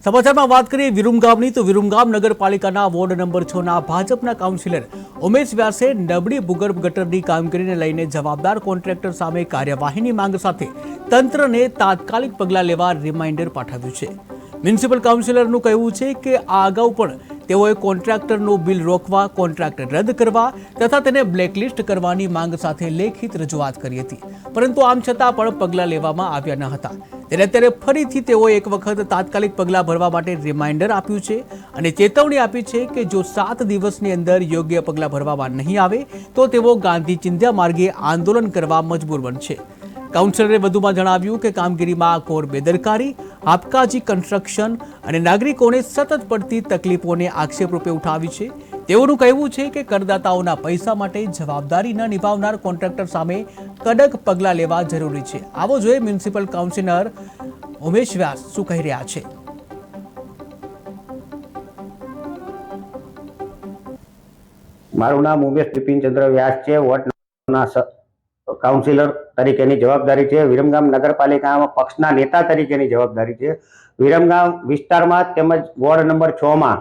સમાચારમાં વાત કરીએ વિરમગામની તો વિરમગામ નગરપાલિકાના વોર્ડ નંબર 6 ના ભાજપના કાઉન્સિલર ઉમેશ વ્યાસે નબળી ભૂગર્ભ ગટરની કામગીરીને લઈને જવાબદાર કોન્ટ્રાક્ટર સામે કાર્યવાહીની માંગ સાથે તંત્રને તાત્કાલિક પગલાં લેવા રિમાઇન્ડર પાઠવ્યું છે। મ્યુનિસિપલ કાઉન્સિલરનું કહેવું છે કે આ અગાઉ પણ તેઓએ કોન્ટ્રાક્ટરનું બિલ રોકવા, કોન્ટ્રાક્ટ રદ કરવા તથા તેને બ્લેકલિસ્ટ કરવાની માંગ સાથે લેખિત રજૂઆત કરી હતી, પરંતુ આમ છતાં પણ પગલાં લેવામાં આવ્યા ન હતા। ત્યારે અત્યારે ફરીથી તેઓએ એક વખત તાત્કાલિક પગલાં ભરવા માટે રિમાઇન્ડર આપ્યું છે અને ચેતવણી આપી છે કે જો 7 દિવસની અંદર યોગ્ય પગલાં ભરવામાં નહીં આવે તો તેઓ ગાંધી ચિંધ્યા માર્ગે આંદોલન કરવા મજબૂર બનશે। કાઉન્સિલરે વધુમાં જણાવ્યું કે કામગીરીમાં ઘોર બેદરકારી, આપકાજી કન્સ્ટ્રક્શન અને નાગરિકોને સતત પડતી તકલીફોને આક્ષેપરૂપે ઉઠાવી છે। તેઓનું કહેવું છે કે કરદાતાઓના પૈસા માટે જવાબદારી ન નિભાવનાર કોન્ટ્રાક્ટર સામે કડક પગલાં લેવા જરૂરી છે। આવો જોઈએ મ્યુનિસિપલ કાઉન્સિલર ઉમેશ વ્યાસ શું કહી રહ્યા છે। મારું નામ ઉમેશ બિપિનચંદ્ર વ્યાસ છે। વોર્ડના કાઉન્સિલર તરીકેની જવાબદારી છે। વિરમગામ નગરપાલિકામાં પક્ષના નેતા તરીકેની જવાબદારી છે। વિરમગામ વિસ્તારમાં તેમજ વોર્ડ નંબર 6 માં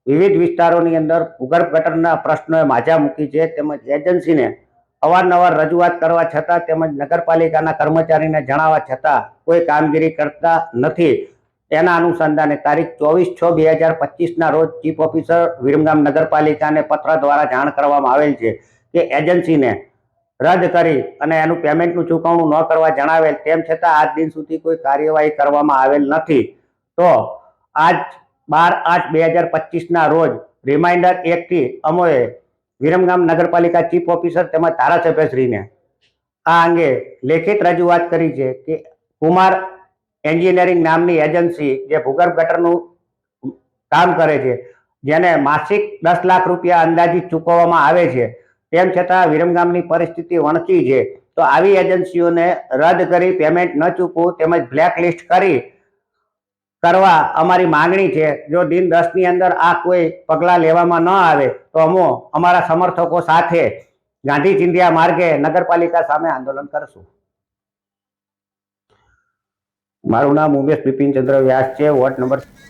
વિવિધ વિસ્તારોની અંદર ભૂગર્ભ ગટરના પ્રશ્નોએ માજા મૂકી છે, તેમજ એજન્સીને અવારનવાર રજૂઆત કરવા છતાં તેમજ નગરપાલિકાના કર્મચારીને જણાવવા છતાં કોઈ કામગીરી કરતા નથી। તેના અનુસંધાને તારીખ 24/6/2025 રોજ ચીફ ઓફિસર વિરમગામ નગરપાલિકાને પત્ર દ્વારા જાણ કરવામાં આવેલ છે કે એજન્સીને રદ કરી અને એનું પેમેન્ટનું ચૂકવણું ન કરવા જણાવેલ, તેમ છતાં આજ દિન સુધી કોઈ કાર્યવાહી કરવામાં આવેલ નથી। તો આજ 12/8/2025 રોજ રિમાઇન્ડર 1 થી અમોએ વિરમગામ નગરપાલિકા ચીફ ઓફિસર તેમજ ધારાસભ્યશ્રીને આ અંગે લેખિત રજૂઆત કરી છે કે કુમાર એન્જિનિયરિંગ નામની એજન્સી જે ભૂગર્ભ ગટરનું કામ કરે છે, જેને માસિક 10 લાખ રૂપિયા અંદાજિત ચૂકવવામાં આવે છે, તેમ છતાં વિરમગામની પરિસ્થિતિ વણસી છે। તો આવી એજન્સીઓને રદ કરી પેમેન્ટ ન ચૂકવું તેમજ બ્લેકલિસ્ટ કરવા અમારી માંગણી છે। જો દિન 10 ની અંદર આ કોઈ પગલાં લેવામાં ન આવે તો અમે અમારા સમર્થકો સાથે ગાંધી ચિંધ્યા માર્ગે નગરપાલિકા સામે આંદોલન કરશું। મારું નામ ઉમેશ બિપિનચંદ્ર વ્યાસ છે। Ward number